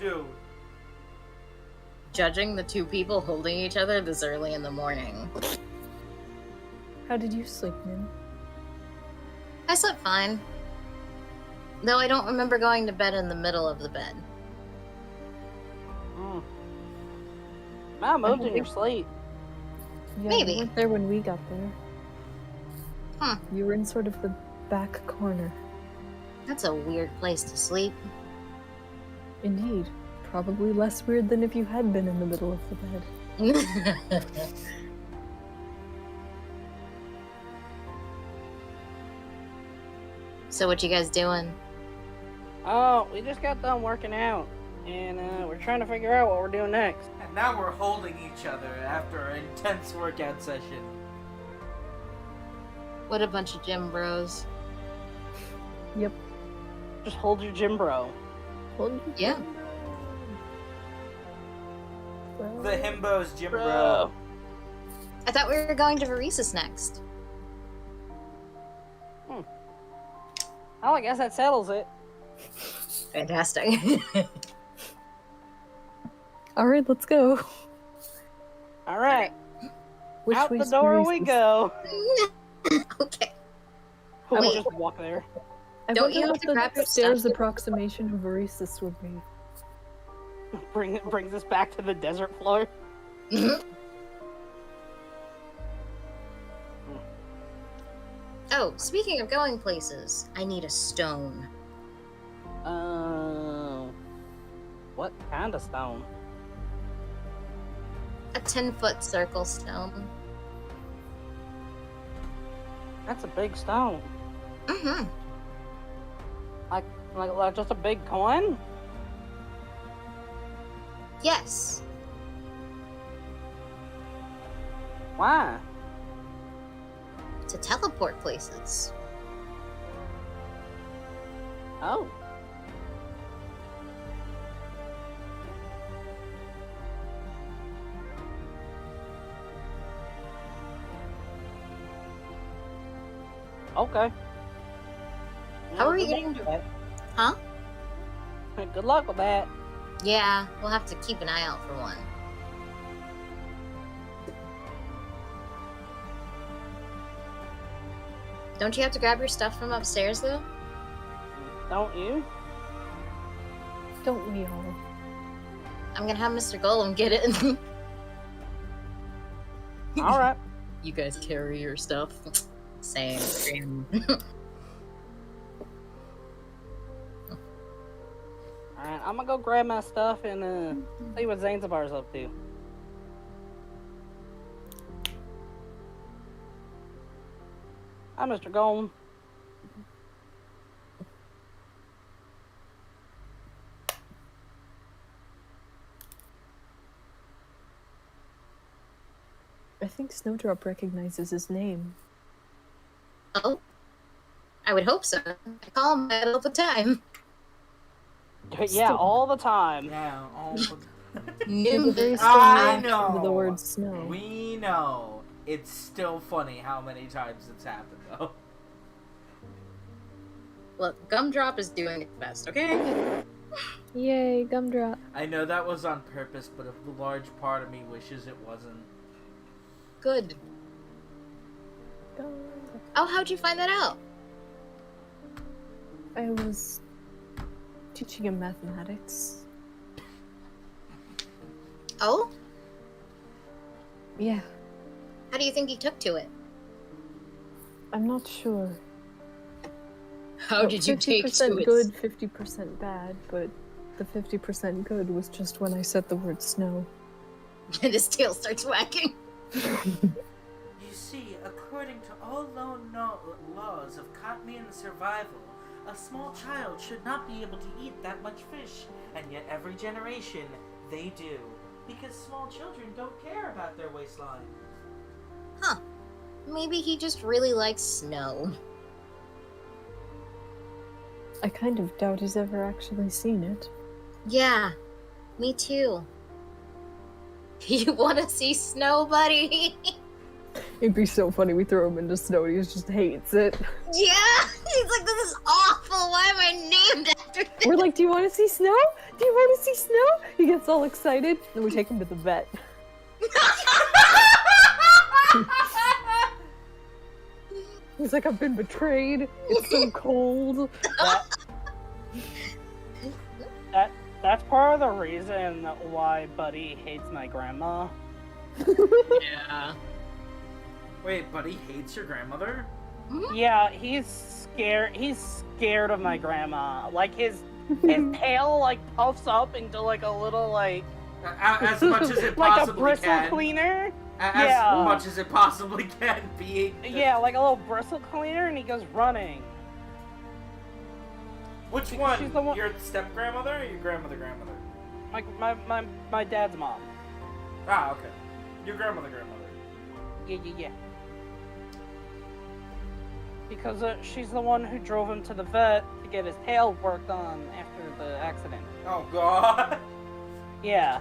do? Judging the two people holding each other this early in the morning. How did you sleep, Min? I slept fine. Though I don't remember going to bed in the middle of the bed. I moved in your sleep. Yeah, Maybe. you weren't there when we got there. Hmm. You were in sort of the back corner. That's a weird place to sleep. Indeed. Probably less weird than if you had been in the middle of the bed. So what you guys doing? Oh, we just got done working out, and we're trying to figure out what we're doing next. And now we're holding each other after an intense workout session. What a bunch of gym bros. Yep. Just hold your gym bro. Yeah. Well, The himbos, gym bro. I thought we were going to Varisis next. Oh, I guess that settles it. Fantastic. Alright, let's go. Alright, Which out the way's door we Maurice's? go. Okay. We'll Wait. just walk there. I Don't wonder you have what to grab the your stairs stuff? approximation of Varisis would be. Brings us back to the desert floor. Mhm. Oh, speaking of going places, I need a stone. What kind of stone? A 10-foot circle stone. That's a big stone. Mm-hmm. Like just a big coin? Yes. Why? To teleport places. Oh. Okay. How are we Good luck getting with to- that. Huh? Good luck with that. Yeah, we'll have to keep an eye out for one. Don't you have to grab your stuff from upstairs, though? Don't you? Don't we all? I'm gonna have Mr. Golem get it. All right. You guys carry your stuff. Same. All right. I'm gonna go grab my stuff and see what Zanzibar's up to. Hi, Mr. Golem. I think Snowdrop recognizes his name. Oh, I would hope so. I call him that all the time. Yeah, Still- all the time. Yeah, all You have a very Nimbus. strong I reaction to the know. word snow. We know. It's still funny how many times it's happened, though. Look, Gumdrop is doing its best, okay? Yay, Gumdrop. I know that was on purpose, but a large part of me wishes it wasn't. Good. Oh, how'd you find that out? I was teaching him mathematics. Oh? Yeah, How do you think he took to it? I'm not sure. How did you take to 50% it? good, 50% bad, but the 50% good was just when I said the word snow. And his tail starts wagging. You see, according to all known laws of Cotmian survival, a small child should not be able to eat that much fish, and yet every generation, they do. Because small children don't care about their waistline. Huh. Maybe he just really likes snow. I kind of doubt he's ever actually seen it. Yeah, me too. You want to see snow, buddy? It'd be so funny we throw him into snow and he just hates it. Yeah! He's like, this is awful! Why am I named after We're like, do you want to see snow? Do you want to see snow? He gets all excited, and we take him to the vet. He's like, I've been betrayed. It's so cold. That's part of the reason why Buddy hates my grandma. Yeah. Wait, Buddy hates your grandmother? Yeah, he's scared. He's scared of my grandma. Like his tail like puffs up into like a little like As much as it like a possibly bristle can. cleaner. As much as it possibly can be. Yeah, like a little bristle cleaner, and he goes running. Which She's one? the one- Your step grandmother or your grandmother? Like my dad's mom. Ah, okay. Your grandmother. Yeah. Because she's the one who drove him to the vet to get his tail worked on after the accident. Oh god. Yeah.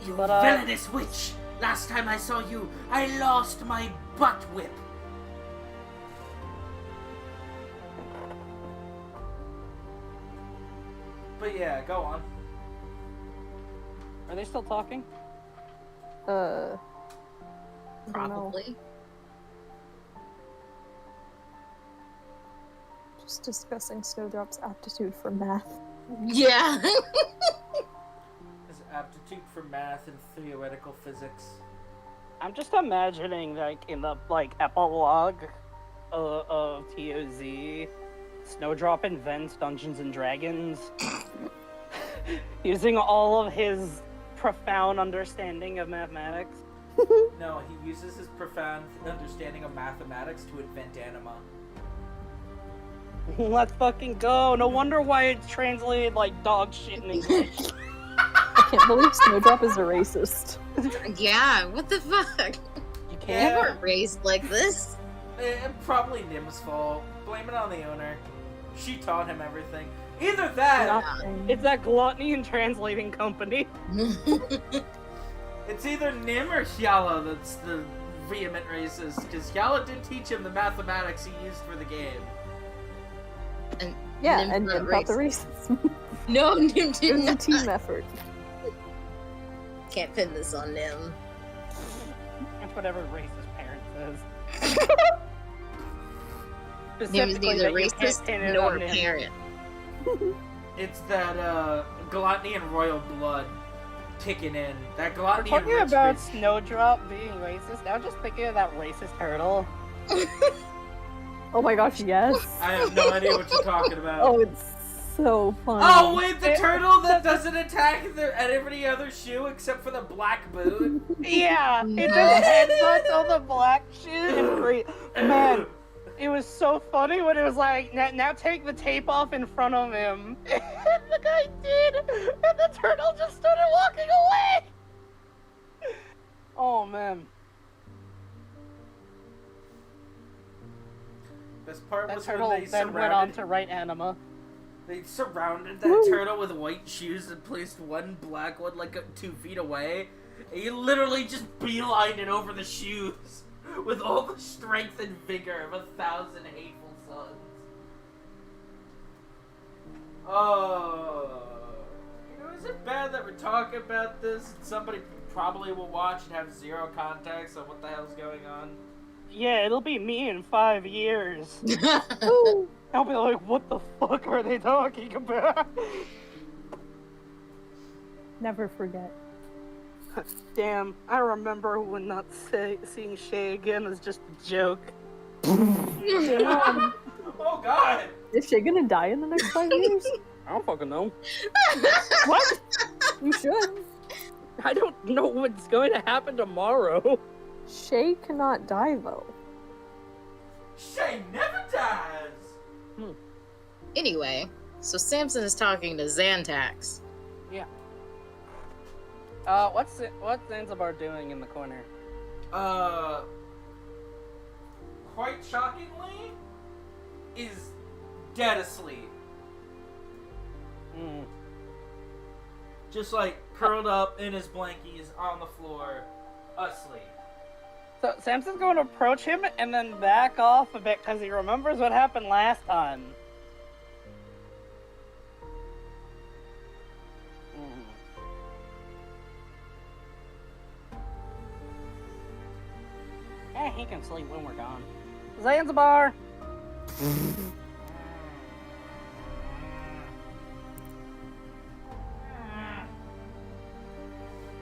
You But, villainous witch! Last time I saw you, I lost my butt whip. But yeah, go on. Are they still talking? I don't know. Probably. Just discussing Snowdrop's aptitude for math. Yeah. His aptitude for math and theoretical physics. I'm just imagining like in the like epilogue of TOZ, Snowdrop invents Dungeons and Dragons using all of his profound understanding of mathematics. No, he uses his profound understanding of mathematics to invent anima. Let's fucking go. No wonder why it's translated like dog shit in English. I can't believe Snowdrop is a racist. Yeah, what the fuck? You They can't. weren't raised like this. Probably Nim's fault. Blame it on the owner. She taught him everything. Either that, Nothing. It's that gluttony and translating company. it's either Nim or Hyala that's the vehement racist, because Hyala did teach him the mathematics he used for the game. And Yeah, Nim's and not taught the racist. racism. No, Nim It did was a not. team effort. Can't pin this on Nim. That's what every racist parent says. Nim is Specifically neither that you can't racist pin it nor on him. parent. It's that gluttony and royal blood kicking in. That We're gluttony and talking rich about bitch. Snowdrop being racist. Now just thinking of that racist turtle. Oh my gosh, yes. I have no idea what you're talking about. Oh, it's so funny. Oh wait, the turtle that doesn't attack at every other shoe except for the black boot. Yeah, it just headbutts on the black shoe and free. Man, it was so funny when it was like, now take the tape off in front of him. And the guy did, and the turtle just started walking away. Oh man, Best part that was turtle when they then went on surrounded. to write anima. They surrounded that Woo. turtle with white shoes and placed one black one like 2 feet away. And you literally just beelined it over the shoes with all the strength and vigor of 1,000 hateful suns. Oh, you know, is it bad that we're talking about this and somebody probably will watch and have zero context on what the hell's going on? Yeah, it'll be me in 5 years. Ooh. I'll be like, what the fuck are they talking about? Never forget. Damn, I remember when not seeing Shay again was just a joke. Damn. Oh god! Is Shay gonna die in the next 5 years? I don't fucking know. What? You should. I don't know what's going to happen tomorrow. Shay cannot die though. Shay never dies! Anyway, so Samson is talking to Xantax. Yeah. What's Zanzibar doing in the corner? Quite shockingly, is dead asleep. Hmm. Just like curled up in his blankies on the floor, asleep. So Samson's going to approach him and then back off a bit because he remembers what happened last time. He can sleep when we're gone. Zanzibar!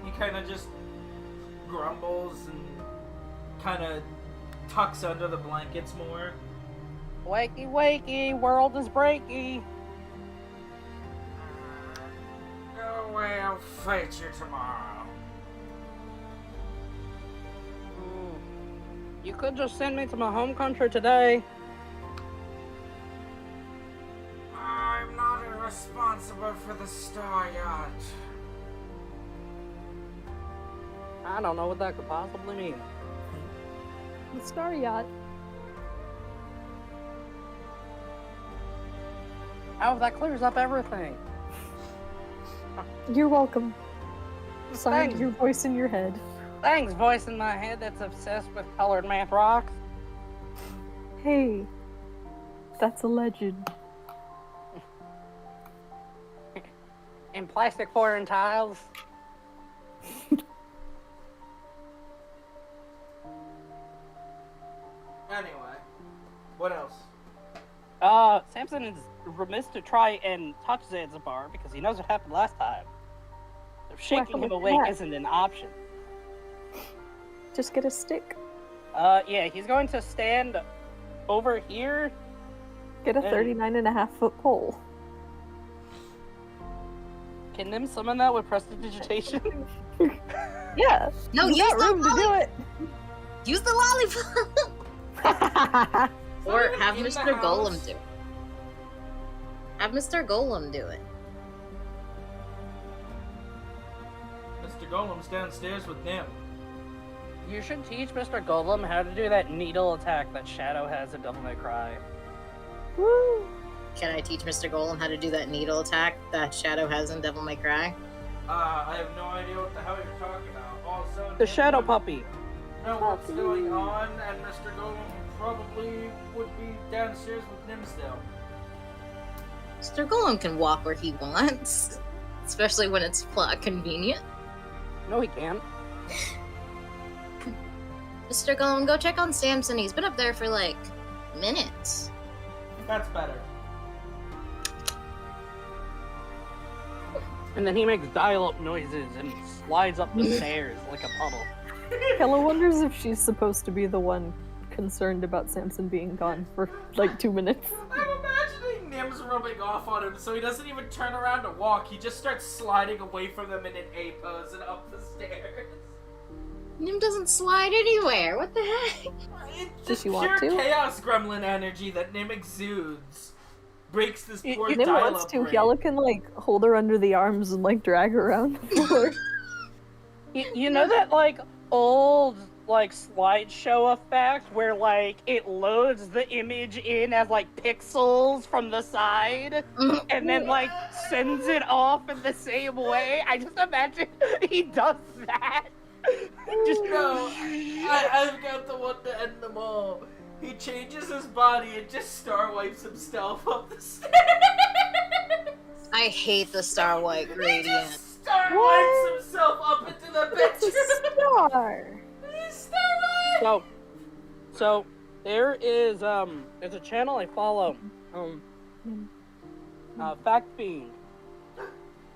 He kind of just grumbles and kind of tucks under the blankets more. Wakey, wakey, world is breaky. Go away, I'll fight you tomorrow. You could just send me to my home country today. I'm not responsible for the star yacht. I don't know what that could possibly mean. The Star Yacht. Oh, that clears up everything. You're welcome. Signed, Thanks. your voice in your head. Thanks, voice in my head that's obsessed with colored math rocks. Hey, that's a legend. And plastic pouring tiles. Anyway, what else? Samson is remiss to try and touch Zanzibar because he knows what happened last time. So shaking him with awake that. isn't an option. Just get a stick. Yeah, he's going to stand over here. Get a Hey. 39.5-foot pole. Can Nim summon that with prestidigitation? Yeah. No, you use got the room to do lollipop. it. Use the lollipop. Or even have in the Mr. Golem house. do it. Have Mr. Golem do it. Mr. Golem's downstairs with Nim. You should teach Mr. Golem how to do that needle attack that Shadow has in Devil May Cry. Woo. Can I teach Mr. Golem how to do that needle attack that Shadow has in Devil May Cry? I have no idea what the hell you're talking about. Also, The Nim Shadow would Puppy. know what's going on, and Mr. Golem probably would be downstairs with Nim still. Mr. Golem can walk where he wants, especially when it's plot convenient. No, he can't. Mr. Golem, go check on Samson. He's been up there for like minutes. That's better. And then he makes dial-up noises and slides up the stairs like a puddle. Kella wonders if she's supposed to be the one concerned about Samson being gone for like 2 minutes. I'm imagining Nim's rubbing off on him, so he doesn't even turn around to walk. He just starts sliding away from them in an A pose and up the stairs. Nim doesn't slide anywhere. What the heck? It's Does just she pure want to? chaos gremlin energy that Nim exudes. Breaks this poor Nim dial-up wants to. brain. Yella can like hold her under the arms and like drag her around the floor. You know that, like, old, like, slideshow effect where, like, it loads the image in as, like, pixels from the side and then, like, sends it off in the same way? I just imagine he does that. Just No, I've got the one to end them all. He changes his body and just star wipes himself up the stairs. I hate the Starlight He gradient. just star What? wipes himself up into the It's a bedroom. star. He's star wiped. So there is, there's a channel I follow, Fact Fiend.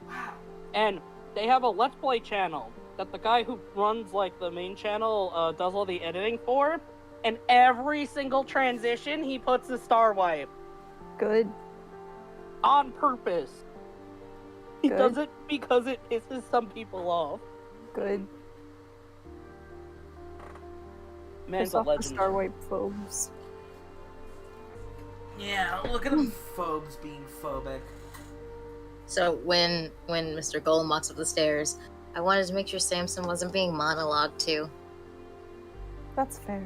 Wow. And they have a Let's Play channel that the guy who runs, like, the main channel, does all the editing for. And every single transition, he puts a star wipe. Good. On purpose. He Good. does it because it pisses some people off. Good. Man's Piss a off the legend. star wipe phobes. Yeah, look at them phobes being phobic. So when Mr. Golem walks up the stairs, I wanted to make sure Samson wasn't being monologued to. That's fair.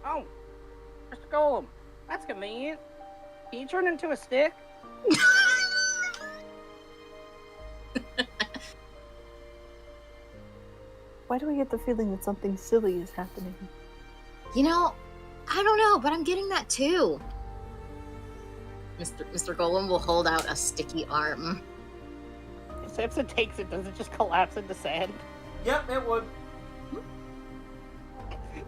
Oh, Mr. Golem, that's convenient. Can you turn into a stick? Why do I get the feeling that something silly is happening? You know, I don't know, but I'm getting that too. Mr. Golem will hold out a sticky arm. If Samson takes it, does it just collapse into sand? Yep, it would.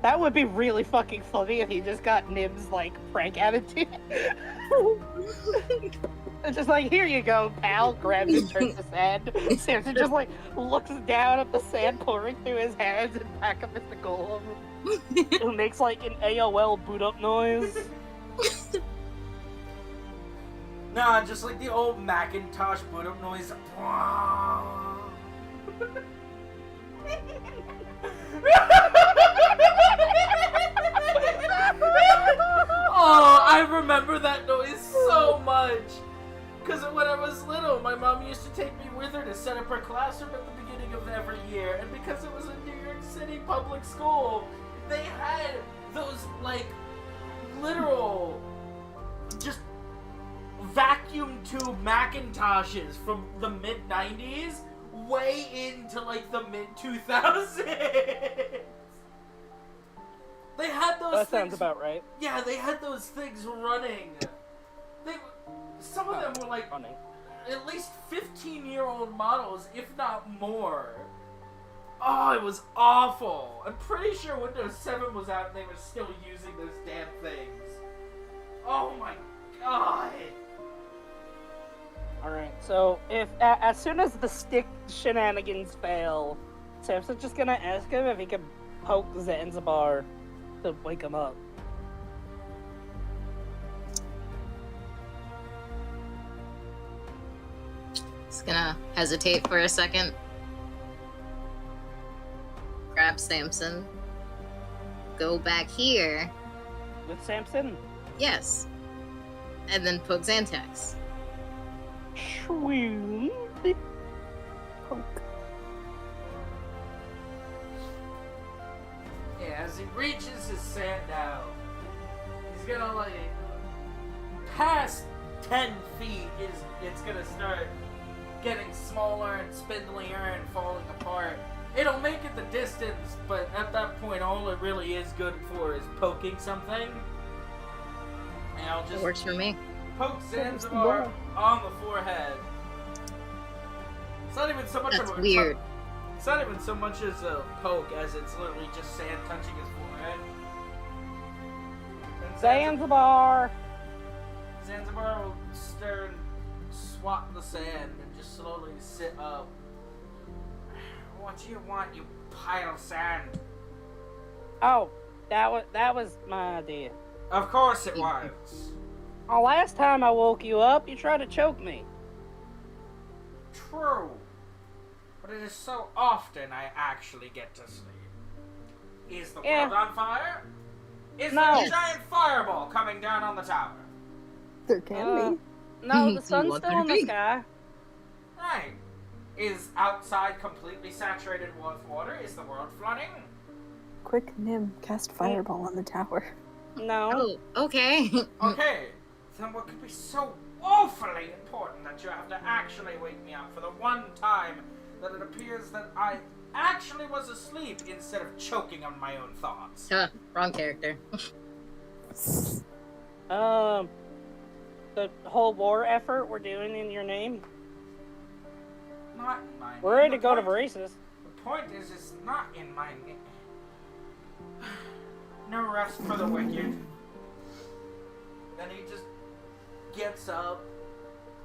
That would be really fucking funny if he just got Nim's, like, prank attitude. It's just like, here you go, pal. Grabs it, turns his head. Samson just, like, looks down at the sand pouring through his hands and back up at the golem. Who makes, like, an AOL boot-up noise. Nah, just like the old Macintosh boot-up noise. Oh, I remember that noise so much. Because when I was little, my mom used to take me with her to set up her classroom at the beginning of every year. And because it was a New York City public school, they had those, like, literal, just vacuum tube Macintoshes from the mid-90s way into, like, the mid-2000s. They had those That things... sounds about right. Yeah, they had those things running. Some of them were, like, Running. at least 15-year-old models, if not more. Oh, it was awful. I'm pretty sure Windows 7 was out and they were still using those damn things. Oh my god. Alright, so if as soon as the stick shenanigans fail, Samson's just gonna ask him if he can poke Zanzibar to wake him up. Just gonna hesitate for a second. Grab Samson. Go back here. With Samson? Yes. And then poke Xantax. Shroom. Poke. Yeah, as he reaches his sand out, he's gonna, like, past 10 feet, it's gonna start getting smaller and spindlier and falling apart. It'll make it the distance, but at that point, all it really is good for is poking something. And I'll It just works for me. poke Zanzibar on the forehead. It's not even so much That's of a weird. It's not even so much as a poke as it's literally just sand touching his forehead. And Zanzibar! Zanzibar will stir and swat the sand and just slowly sit up. What do you want, you pile of sand? Oh, that was my idea. Of course it was. Last time I woke you up, you tried to choke me. True. But it is so often I actually get to sleep. Is the world on fire? Is No. there a giant fireball coming down on the tower? There can be. No, Do the you sun's want still there in to the be? sky. Right. Is outside completely saturated with water? Is the world flooding? Quick, Nim, cast fireball on the tower. No. Oh, okay. Okay. Then what could be so awfully important that you have to actually wake me up for the one time that it appears that I actually was asleep instead of choking on my own thoughts? Wrong character. The whole war effort we're doing in your name. Not in my name. We're ready to The go to point- braces. The point is, it's not in my name. No rest for the wicked. Then he just gets up.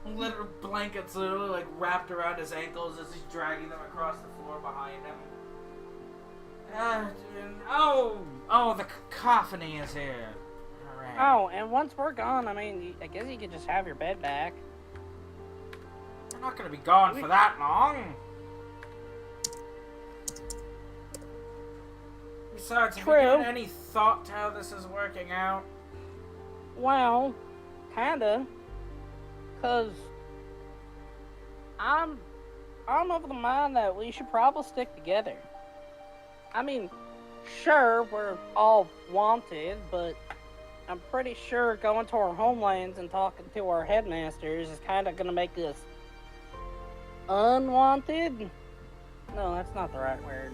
Little blankets literally like wrapped around his ankles as he's dragging them across the floor behind him. The cacophony is here. Alright. Oh, and once we're gone, I mean, I guess you could just have your bed back. I'm not gonna be gone for that long. Besides, have you True. given any thought to how this is working out? Well, kinda. 'Cause I'm of the mind that we should probably stick together. I mean, sure, we're all wanted, but I'm pretty sure going to our homelands and talking to our headmasters is kind of gonna make us unwanted. No, that's not the right word.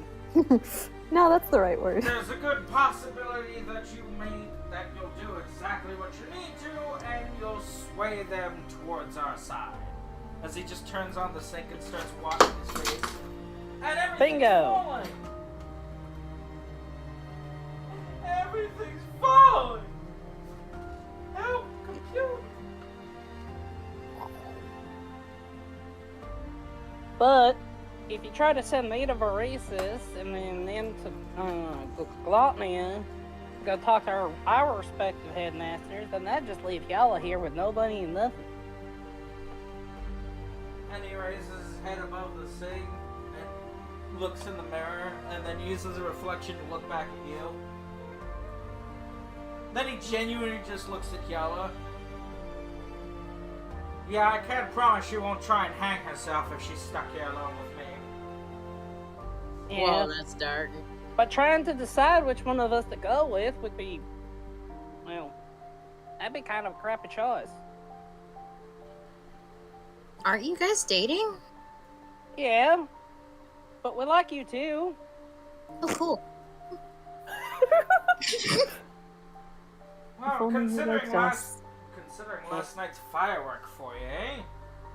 No, that's the right word. There's a good possibility that you'll do exactly what you need to, and you'll sway them towards our side. As he just turns on the sink and starts washing his face. And everything's Bingo. falling. Everything's falling! Help, computer! But if you try to send me to Voracis and then to Glotnia, go talk to our respective headmasters, then that just leaves y'all here with nobody and nothing. And he raises his head above the sink and looks in the mirror and then uses a reflection to look back at you. Then he genuinely just looks at Yella. Yeah, I can't promise she won't try and hang herself if she's stuck here alone with me. Yeah, Well, that's dark. but trying to decide which one of us to go with would be, well, that'd be kind of a crappy choice. Aren't you guys dating? Yeah, but we like you too. Oh, cool. Well, only he considering liked considering last night's firework for you, eh?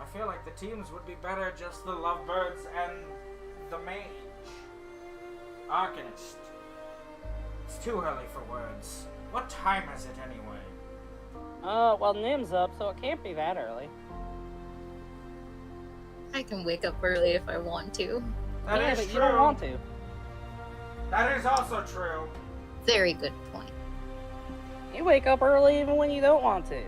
I feel like the teams would be better just the lovebirds and the mage. Arcanist. It's too early for words. What time is it anyway? Well, Nim's up, so it can't be that early. I can wake up early if I want to. That yeah, is but true. you don't want to. That is also true. Very good point. You wake up early even when you don't want to.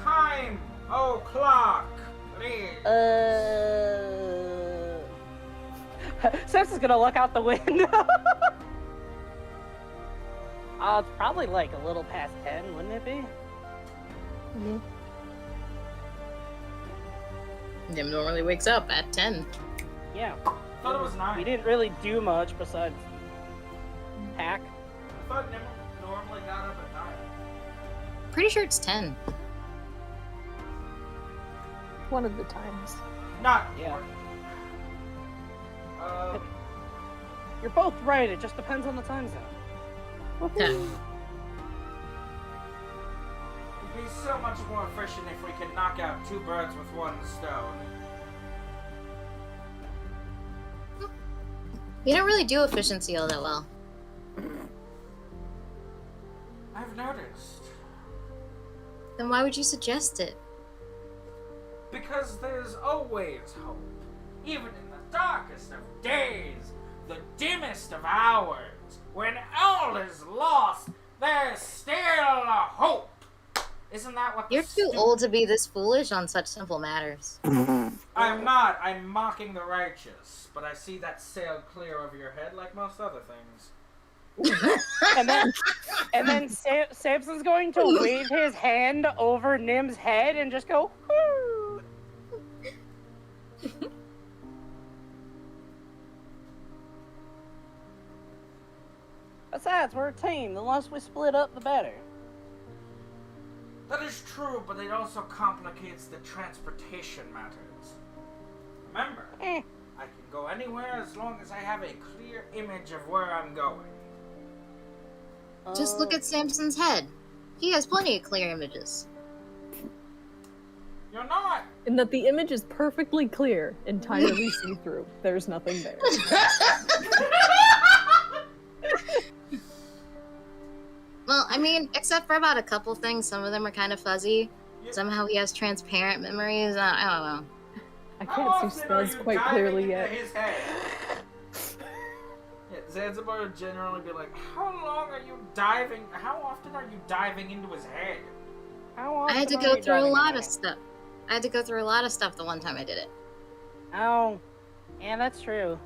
Time! Oh, clock! Please. Samson's gonna look out the window. It's probably like a little past 10, wouldn't it be? Mhm. Nim normally wakes up at 10. Yeah. I thought it was 9. We didn't really do much besides hack. I thought Nim normally got up at 9. Pretty sure it's 10. One of the times. Not Yeah. important. You're both right, it just depends on the time zone. Yeah. It'd be so much more efficient if we could knock out 2 birds with 1 stone. You don't really do efficiency all that well. I've noticed. Then why would you suggest it? Because there's always hope. Even in the darkest of days, the dimmest of hours, when all is lost, there's still a hope. Isn't that what the You're too old to be this foolish on such simple matters. I'm not. I'm mocking the righteous. But I see that sailed clear over your head like most other things. And then Samson's going to wave his hand over Nim's head and just go, whoo. Besides, we're a team. The less we split up, the better. That is true, but it also complicates the transportation matters. Remember, I can go anywhere as long as I have a clear image of where I'm going. Just look at Samson's head. He has plenty of clear images. You're not! And that the image is perfectly clear, entirely see-through. There's nothing there. Well, I mean, except for about a couple things, some of them are kind of fuzzy. Somehow he has transparent memories. I don't know. I How can't see often are spells you quite diving clearly into yet. his head? Yeah, Zanzibar would generally be like, how long are you diving? How often are you diving into his head? How I had to often are go you through a diving lot in of it? stuff. I had to go through a lot of stuff the one time I did it. Oh, yeah, that's true.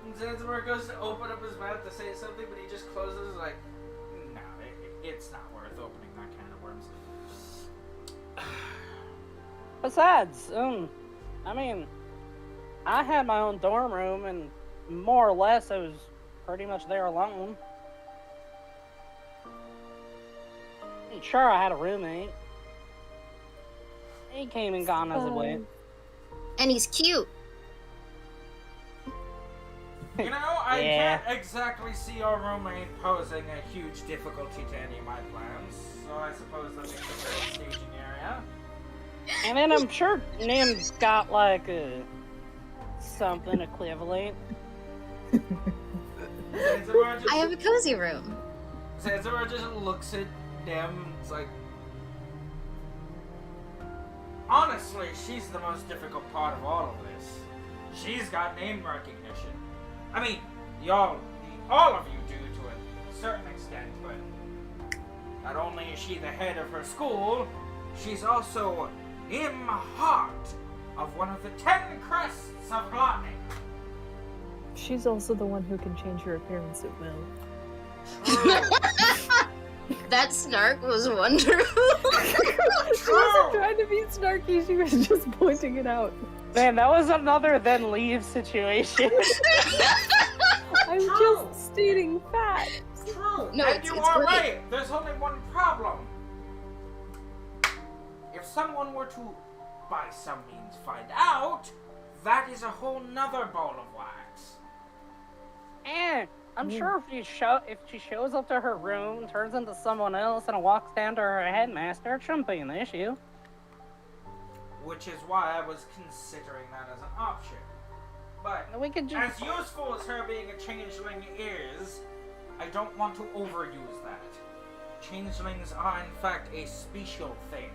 And Zanzibar goes to open up his mouth to say something, but he just closes it like, no, it's not worth opening that can of worms. Besides, I mean, I had my own dorm room, and more or less I was pretty much there alone. And sure, I had a roommate. He came and gone as it went. And he's cute. You know, I Yeah. can't exactly see our roommate posing a huge difficulty to any of my plans, so I suppose that makes a great staging area. And then I'm sure Nim's got like Something equivalent. Zanzibar just, I have a cozy room. Zanzibar just looks at them. It's like, honestly, she's the most difficult part of all of this. She's got name recognition. I mean, all of you do to a certain extent, but not only is she the head of her school, she's also in the heart of one of the 10 crests of gluttony. She's also the one who can change her appearance at will. True. That snark was wonderful. She wasn't trying to be snarky, she was just pointing it out. Man, that was another then leave situation. I'm True. just stating facts. True. No, and it's you are great. right. There's only one problem. If someone were to, by some means, find out, that is a whole nother ball of wax. And I'm sure if she shows up to her room, turns into someone else, and walks down to her headmaster, it shouldn't be an issue. Which is why I was considering that as an option. But We could just. as useful as her being a changeling is, I don't want to overuse that. Changelings are in fact a special thing.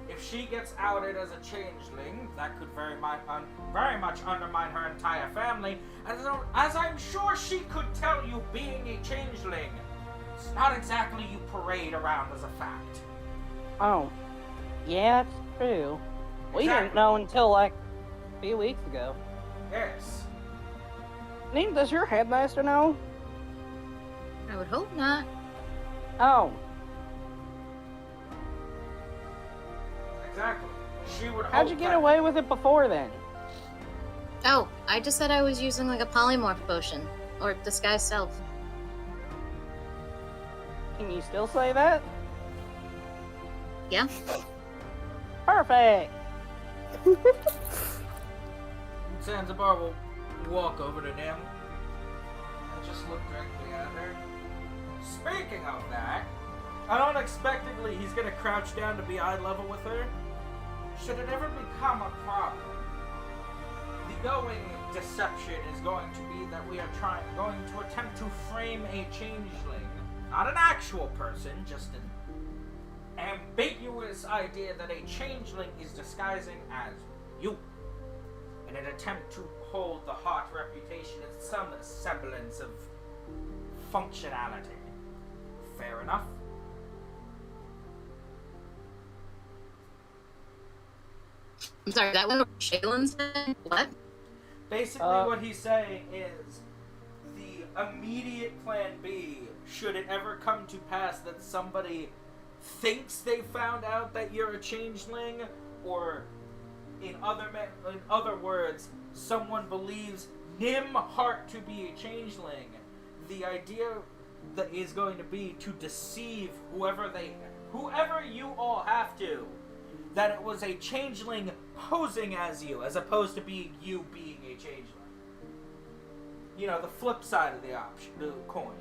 If she gets outed as a changeling, that could very much undermine her entire family, as I'm sure she could tell you being a changeling. It's not exactly you parade around as a fact. Oh. Yeah, it's true. We didn't Exactly. know until like a few weeks ago. Yes. Name, does your headmaster know? I would hope not. Oh. Exactly. She would How'd you hope get that- away with it before then? Oh, I just said I was using like a polymorph potion. Or disguise self. Can you still say that? Yeah? Perfect! Zanzibar will walk over to them and just look directly at her. Speaking of that, unexpectedly he's gonna crouch down to be eye level with her. Should it ever become a problem, the going deception is going to be that we are going to attempt to frame a changeling. Not an actual person, just an ambiguous idea that a changeling is disguising as you. In an attempt to hold the hot reputation of some semblance of functionality. Fair enough? I'm sorry, that one Shaylin said? What? Basically, what he's saying is the immediate plan B, should it ever come to pass that somebody thinks they found out that you're a changeling, or in other words, someone believes Nimheart to be a changeling, the idea that is going to be to deceive whoever you all have to, that it was a changeling posing as you, as opposed to being you being a changeling. You know, the flip side of the coin.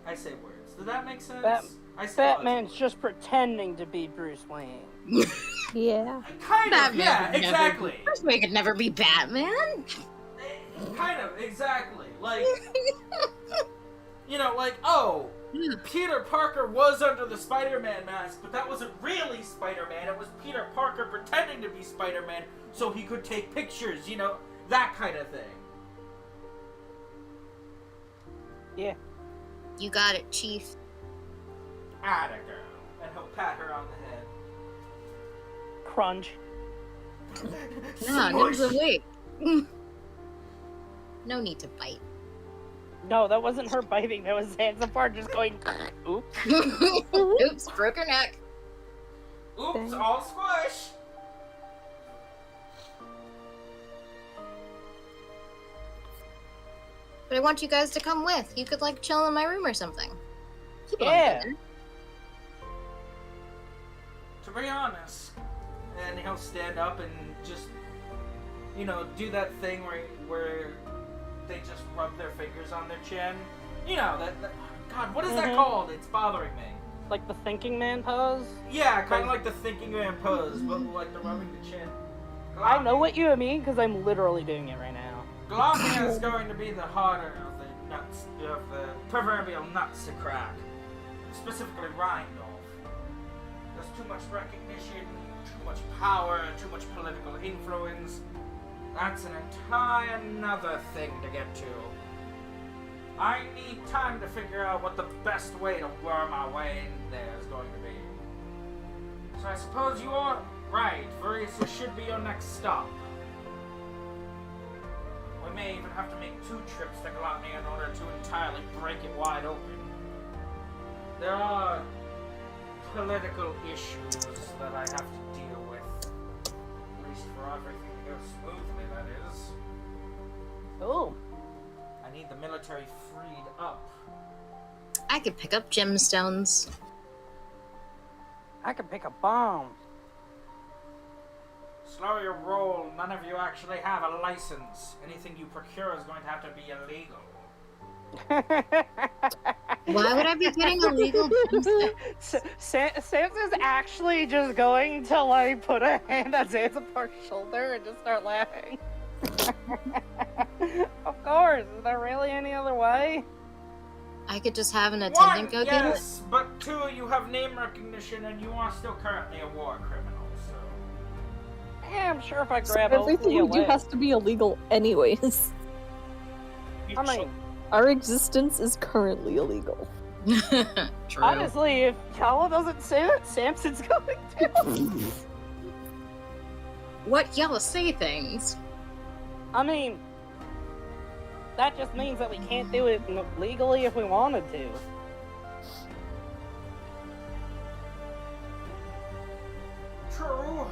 I say words. Does that make sense? I say Batman's just pretending to be Bruce Wayne. Yeah. kind of, Batman yeah, would never- exactly. Bruce Wayne could never be Batman. Kind of, exactly. Like, you know, like, oh, Peter Parker was under the Spider-Man mask, but that wasn't really Spider-Man. It was Peter Parker pretending to be Spider-Man so he could take pictures, you know, that kind of thing. Yeah. You got it, Chief. Atta girl. And he'll pat her on the head. Crunch. Nah, Smush. Nim's awake. No need to bite. No, that wasn't her biting. That was Zanzibar just going, oop. Oops, broke her neck. Oops, Dang. all squish. But I want you guys to come with. You could like chill in my room or something. Keep it on Yeah. dinner. To be honest, and he'll stand up and just, you know, do that thing where they just rub their fingers on their chin. You know, that God, what is that Mhm. called? It's bothering me. Like the thinking man pose. Yeah, kind of like the thinking man pose, but like the rubbing the chin. I know what you mean because I'm literally doing it right now. Glomnia is going to be the harder of the nuts, of the proverbial nuts to crack. Specifically Rhindolf. There's too much recognition, too much power, too much political influence. That's an entire another thing to get to. I need time to figure out what the best way to worm our way in there is going to be. So I suppose you are right. Varese should be your next stop. We may even have to make 2 trips to Glotnia in order to entirely break it wide open. There are political issues that I have to deal with. At least for everything to go smoothly, that is. Oh. I need the military freed up. I could pick up gemstones. I could pick up bombs. Slow your roll. None of you actually have a license. Anything you procure is going to have to be illegal. Why would I be getting illegal gemstones? Samson's actually just going to like put a hand on Zanzibar's shoulder and just start laughing. Of course, is there really any other way? I could just have an attendant go get it. Yes, but 2, you have name recognition and you are still currently a war criminal, so... Yeah, I'm sure if I So grab everything we do has to be illegal anyways. I mean, Our existence is currently illegal. True. honestly, if Kala doesn't say it, Samson's going to. What y'all say things? I mean, that just means that we can't do it legally if we wanted to. True.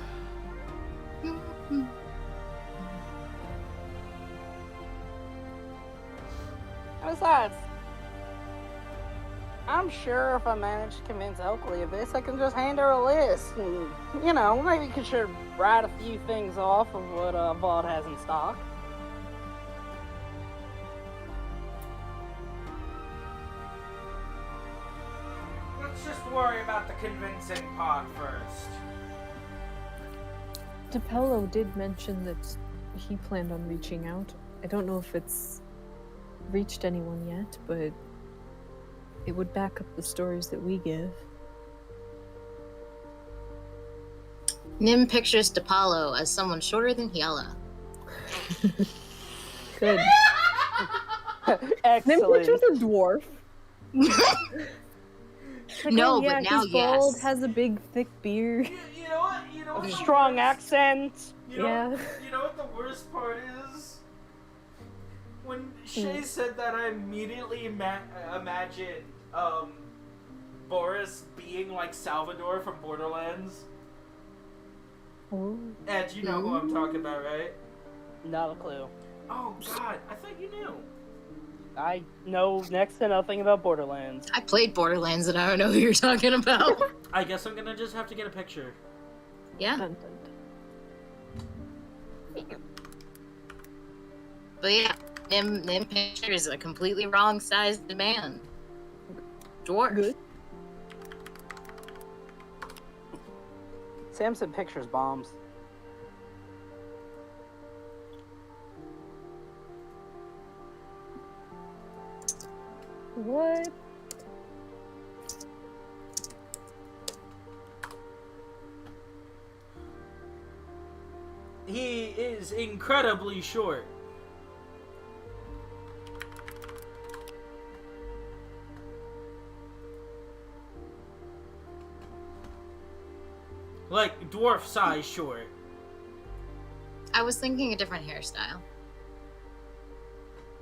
Besides, I'm sure if I manage to convince Oakley of this, I can just hand her a list. And, you know, maybe we should write a few things off of what Vaught has in stock. Let's just worry about the convincing part first. DePello did mention that he planned on reaching out. I don't know if it's reached anyone yet, but it would back up the stories that we give. Nim pictures DePaulo as someone shorter than Hyala. Good. Nim Excellent. pictures a dwarf. Like, No, oh, yeah, but now he's bald, yes. has a big, thick beard. You know what? You know what? Strong accent. You know, Yeah. You know what the worst part is? When Shay said that, I immediately imagined Boris being like Salvador from Borderlands. Oh. Ed, you know who I'm talking about, right? Not a clue. Oh God, I thought you knew. I know next to nothing about Borderlands. I played Borderlands and I don't know who you're talking about. I guess I'm gonna just have to get a picture. Yeah, Dun, dun, dun. but yeah, Nim pictures a completely wrong sized man. Dwarf. Good. Samson pictures bombs. What? He is incredibly short. Like, dwarf size short. I was thinking a different hairstyle.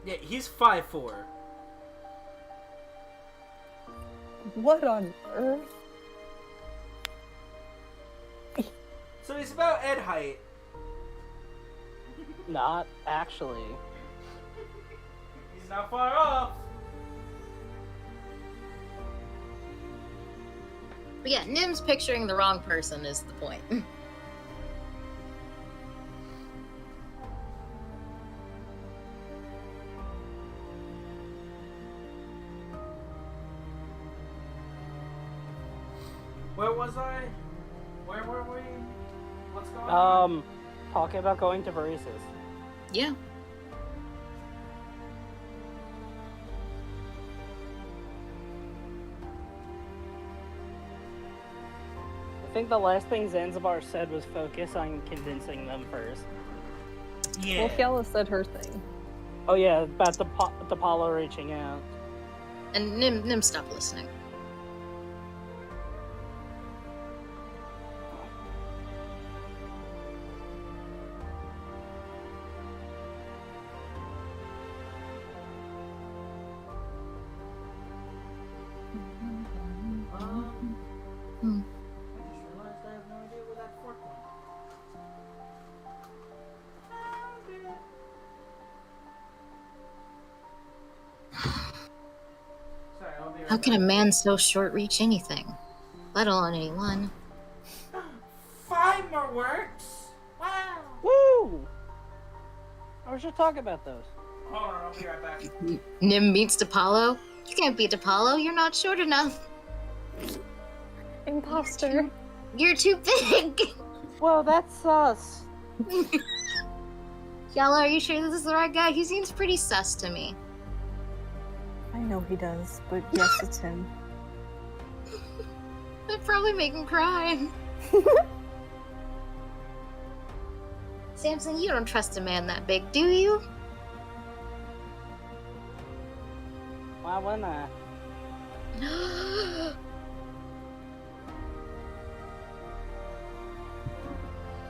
Yeah, he's 5'4". What on earth? So he's about Ed height. Not actually. He's not far off. But yeah, Nim's picturing the wrong person is the point. Where was I? Where were we? What's going on? talking about going to Varises. Yeah. I think the last thing Zanzibar said was focus on convincing them first. Yeah. Well, Kiala said her thing. Oh yeah, about the Apollo reaching out. And Nim stop listening. I just realized I have no idea where that fork went. Sorry, I'll be right How can a back. man so short reach anything? Let alone anyone. 5 more works? Wow! Woo! I was just talking about those. Hold on, I'll be right back. Nim meets Apollo. You can't beat Apollo. You're not short enough. Imposter. You're too big. Well, that's sus. Yella, are you sure this is the right guy? He seems pretty sus to me. I know he does, but yes, it's him. That'd probably make him cry. Samson, you don't trust a man that big, do you? Why wouldn't I?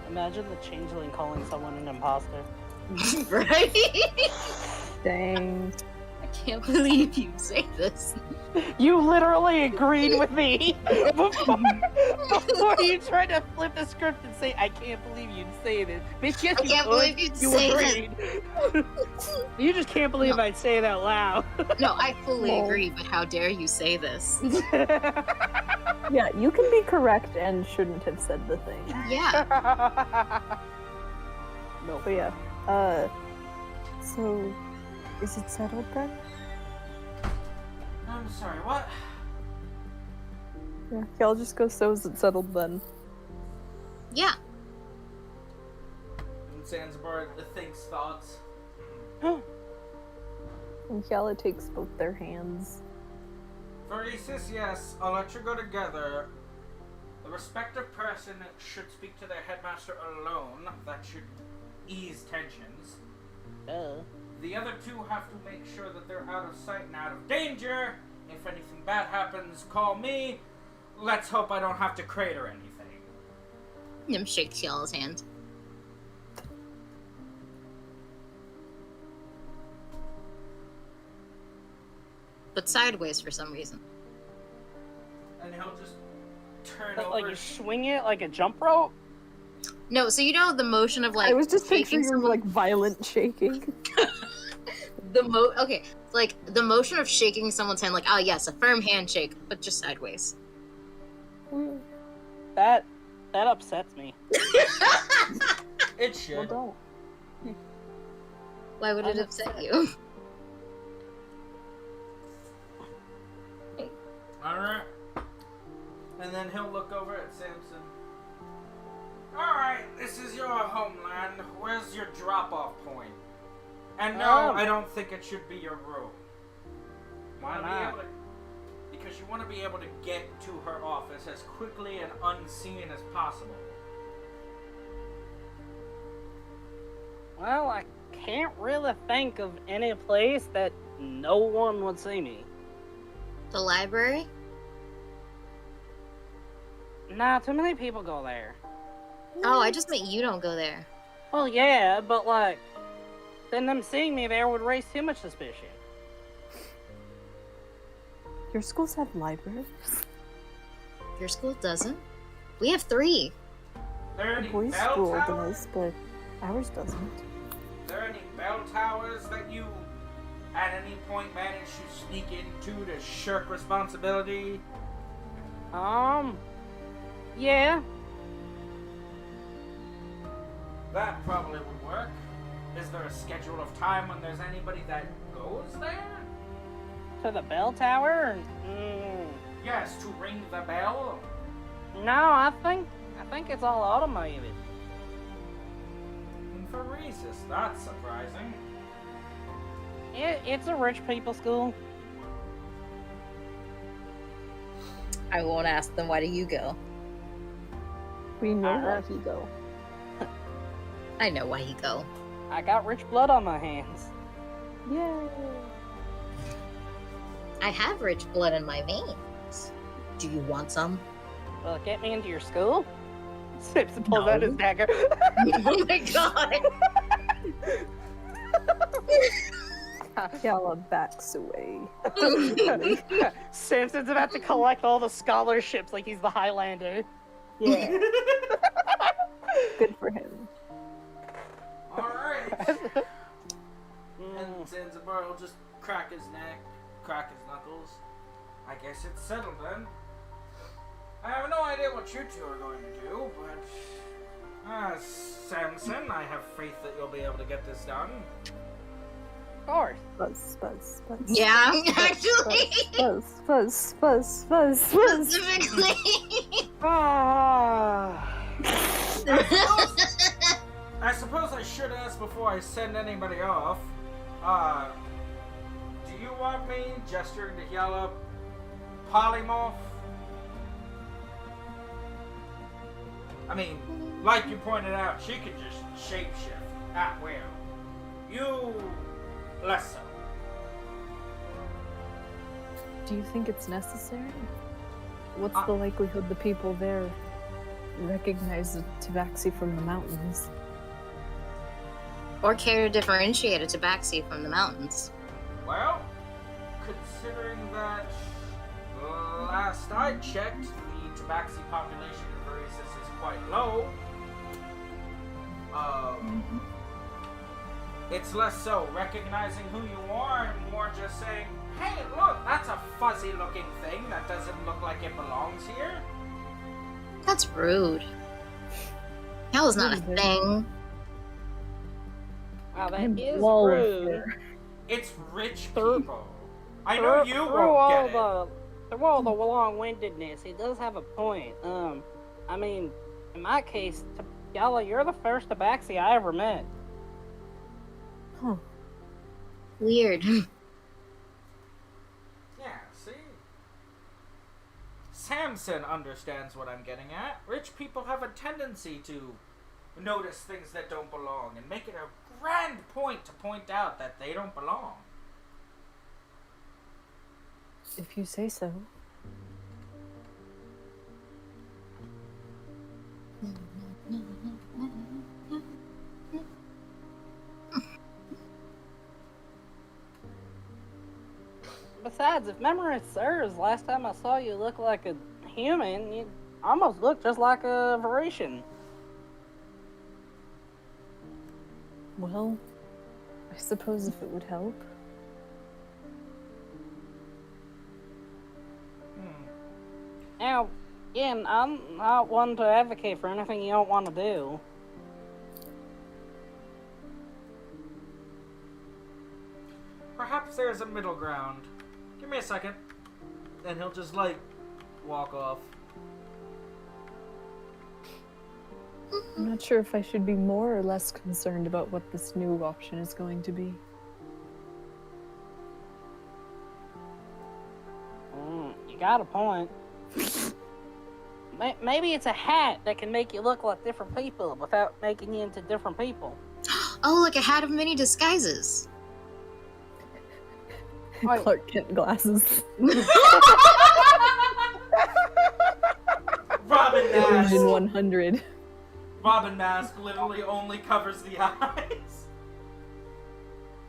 Imagine the changeling calling someone an imposter. Right? Dang. I can't believe you say this. You literally agreed with me before you tried to flip the script and say, I can't believe you'd say this. Bitch, yes, I you can't could. believe you'd You say agreed. You just can't believe I'd say it out loud. No, I fully No. agree, but how dare you say this? Yeah, you can be correct and shouldn't have said the thing. Yeah. No. But yeah, so, is it settled then? I'm sorry, what? Yeah, I'll just go, so is it settled then? Yeah. And Zanzibar thinks thoughts. And Kiala takes both their hands. Varises, yes, I'll let you go together. The respective person should speak to their headmaster alone. That should ease tensions. The other two have to make sure that they're out of sight and out of danger. If anything bad happens, call me. Let's hope I don't have to crater anything. Nim shakes Yalla's hand. But sideways for some reason. And he'll just turn But, over. like, you swing it like a jump rope? No, so you know the motion of like I was just shaking picturing your someone- like violent shaking. okay, like the motion of shaking someone's hand, like, oh yes, a firm handshake, but just sideways. That upsets me. It should. Well, Why would it I'm upset upset. you? Alright. And then he'll look over at Samson. Alright, this is your homeland. Where's your drop-off point? And no, I don't think it should be your room. Why Wanna be not? able to- because you want to be able to get to her office as quickly and unseen as possible. Well, I can't really think of any place that no one would see me. The library? Nah, too many people go there. Oh, I just meant you don't go there. Well, yeah, but like, then them seeing me there would raise too much suspicion. your schools have libraries? Your school doesn't. We have 3. There are any Boys' bell school towers? does, but ours doesn't. There any bell towers that you, at any point, manage to sneak into to shirk responsibility? Yeah. That probably would work. Is there a schedule of time when there's anybody that goes there? To the bell tower? Yes, to ring the bell. No, I think it's all automated. for Rhesus. That's surprising. It's a rich people school. I won't ask them, why do you go? We know why Alright. he go. I know why you go. I got rich blood on my hands. Yay! I have rich blood in my veins. Do you want some? Well, get me into your school? Sips pulls out his No. dagger. Oh my god! Yalla backs away. Samson's about to collect all the scholarships like he's the Highlander. Yeah. Good for him. Alright. And Zanzibar will just crack his neck, crack his knuckles. I guess it's settled then. I have no idea what you two are going to do, but... Samson, I have faith that you'll be able to get this done. Of course. Buzz, buzz, buzz. Yeah, actually. Buzz, buzz, buzz, buzz, buzz. Specifically. Ah. I suppose I should ask before I send anybody off. Do you want me, gesturing to Yella, polymorph? I mean, like you pointed out, she can just shapeshift at will. You, less so. Do you think it's necessary? What's the likelihood the people there recognize the tabaxi from the mountains? Or care to differentiate a tabaxi from the mountains? Well, considering that last I checked, the tabaxi population in Verisis is quite low. It's less so recognizing who you are and more just saying, hey, look, that's a fuzzy looking thing that doesn't look like it belongs here. That's rude. Hell is not a thing. Wow, that I'm is wall rude. here. It's rich Through- people. I know you Through won't get it. all through all the long-windedness, he does have a point. I mean, in my case, Yalla, you're the first tabaxi I ever met. Huh. Weird. Yeah, see? Samson understands what I'm getting at. Rich people have a tendency to notice things that don't belong and make it a grand point to point out that they don't belong. If you say so. Besides, if memory serves, last time I saw you look like a human, you almost looked just like a Varetian. Well, I suppose if it would help. Now, again, I'm not one to advocate for anything you don't want to do. Perhaps there's a middle ground. Give me a second. And he'll just, walk off. I'm not sure if I should be more or less concerned about what this new option is going to be. You got a point. Maybe it's a hat that can make you look like different people without making you into different people. Oh, like a hat of many disguises. Wait. Clark Kent glasses. Robin Mask. Version 100. Robin Mask literally only covers the eyes.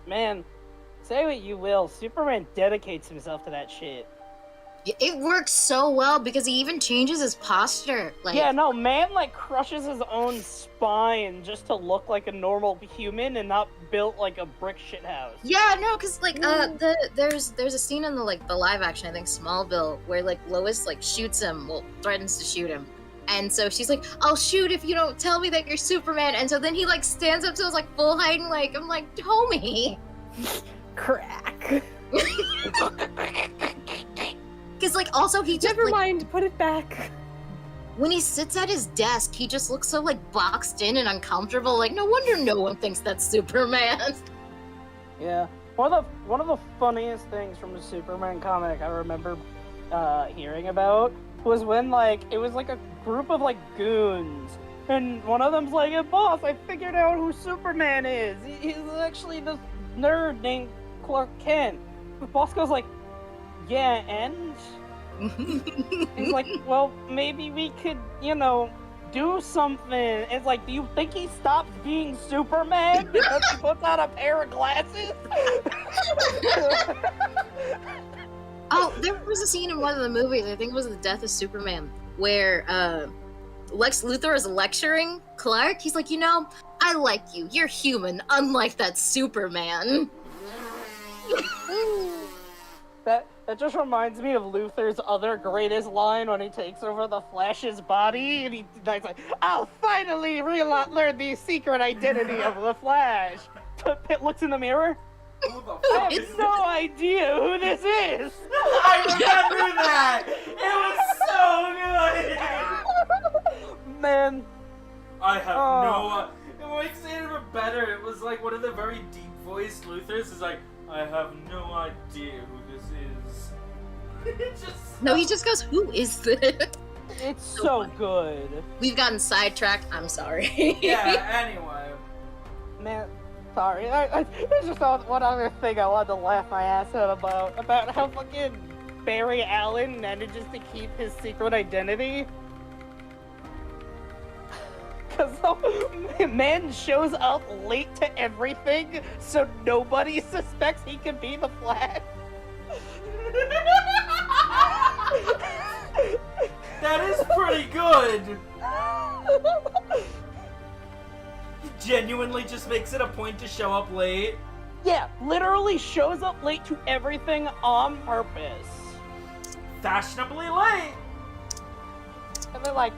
Man, say what you will, Superman dedicates himself to that shit. It works so well because he even changes his posture. Like, Yeah, no, man, crushes his own spine just to look like a normal human and not built like a brick shit house. Yeah, no, because there's a scene in the live action, I think Smallville, where Lois shoots him, threatens to shoot him, and so she's like, "I'll shoot if you don't tell me that you're Superman." And so then he stands up to his full height and I'm like, "Homie." Crack. Because also he just Never mind, put it back. when he sits at his desk, he just looks so like boxed in and uncomfortable. Like, no wonder no one thinks that's Superman. Yeah. One of the funniest things from the Superman comic I remember hearing about was when it was like a group of goons, and one of them's like, "Hey, boss, I figured out who Superman is. He's actually this nerd named Clark Kent." The boss goes like, "Yeah, and?" He's like, "Well, maybe we could, do something." It's like, do you think he stops being Superman because he puts on a pair of glasses? Oh, there was a scene in one of the movies, I think it was The Death of Superman, where Lex Luthor is lecturing Clark. He's like, I like you. You're human, unlike that Superman. That just reminds me of Luthor's other greatest line when he takes over the Flash's body, and he's like, "I'll finally learn the secret identity of the Flash." Pitt looks in the mirror. Who the I fuck is have no idea who this is. I remember that! It was so good! Man, I have no... It makes it even better. It was like one of the very deep-voiced Luthers is like, I have no idea who this is. It just... No, he just goes, who is this? it's so good. We've gotten sidetracked. I'm sorry. Yeah, anyway. Man, sorry. There's just one other thing I wanted to laugh my ass out about how fucking Barry Allen manages to keep his secret identity. Because man shows up late to everything, so nobody suspects he could be the Flash. That is pretty good! He genuinely just makes it a point to show up late. Yeah, literally shows up late to everything on purpose. Fashionably late! And they're like,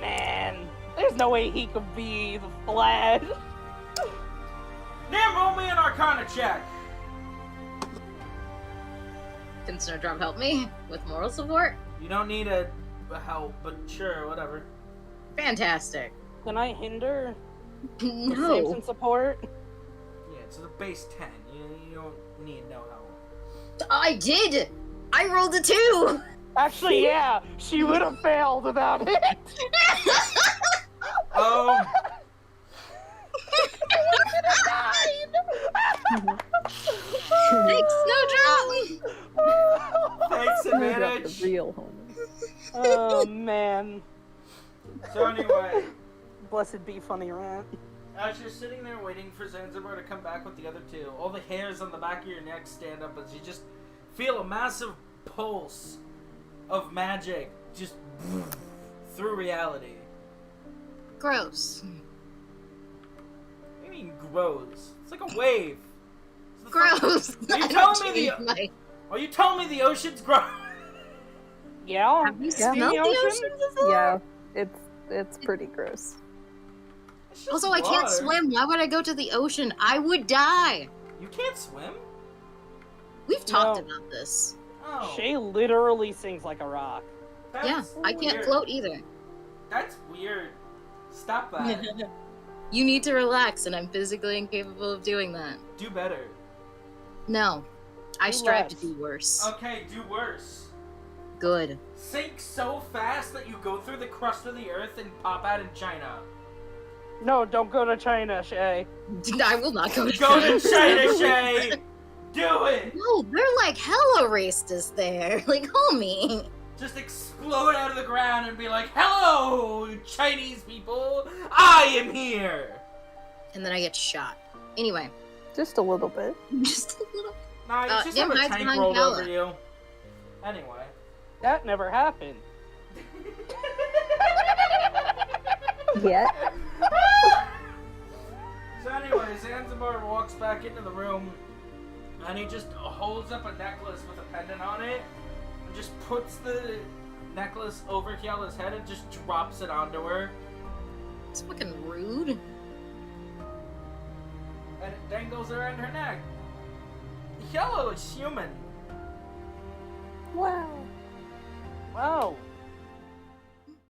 man, there's no way he could be the Flash. Nim, roll me an Arcana check. Can Snowdrop help me with moral support? You don't need a help, but sure, whatever. Fantastic. Can I hinder the saves No. and support? Yeah, it's the base 10. You don't need no help. I did! I rolled a 2! Actually, yeah, she would have failed without it. Thanks, Snowdrop! Thanks, Snowdrop, advantage. the real homies. Oh man, So anyway, blessed be funny rant. as you're sitting there waiting for Zanzibar to come back with the other two, all the hairs on the back of your neck stand up as you just feel a massive pulse of magic just through reality. Gross. What do you mean gross? It's like a wave. It's the Gross! Are you I telling me changed my- Are you telling me the ocean's gross? Yeah. Have you Yeah. smelled the ocean before? Yeah, it's pretty gross. It's just Also, I can't water. swim. Why would I go to the ocean? I would die. You can't swim? We've talked No. about this. Oh. Shay literally sings like a rock. That's Yeah, I can't weird. float either. That's weird. Stop that. You need to relax, and I'm physically incapable of doing that. Do better. No. I Do strive to less. do worse. Okay, do worse. Good. Sink so fast that you go through the crust of the earth and pop out in China. No, don't go to China, Shay. I will not go to Go to China. China, Shay! Do it! No, they're like hella racist there. Like, homie. Just explode out of the ground and be like, hello, Chinese people! I am here! And then I get shot. Anyway, Just a little bit. just a little. Nah, you just Nim have a hides tank behind rolled Kala. over you. Anyway. That never happened. Yet. So anyway, Zanzibar walks back into the room, and he just holds up a necklace with a pendant on it, and just puts the necklace over Kiala's head and just drops it onto her, It's fucking rude. and it dangles around her neck. Kiala looks human. Wow. Wow.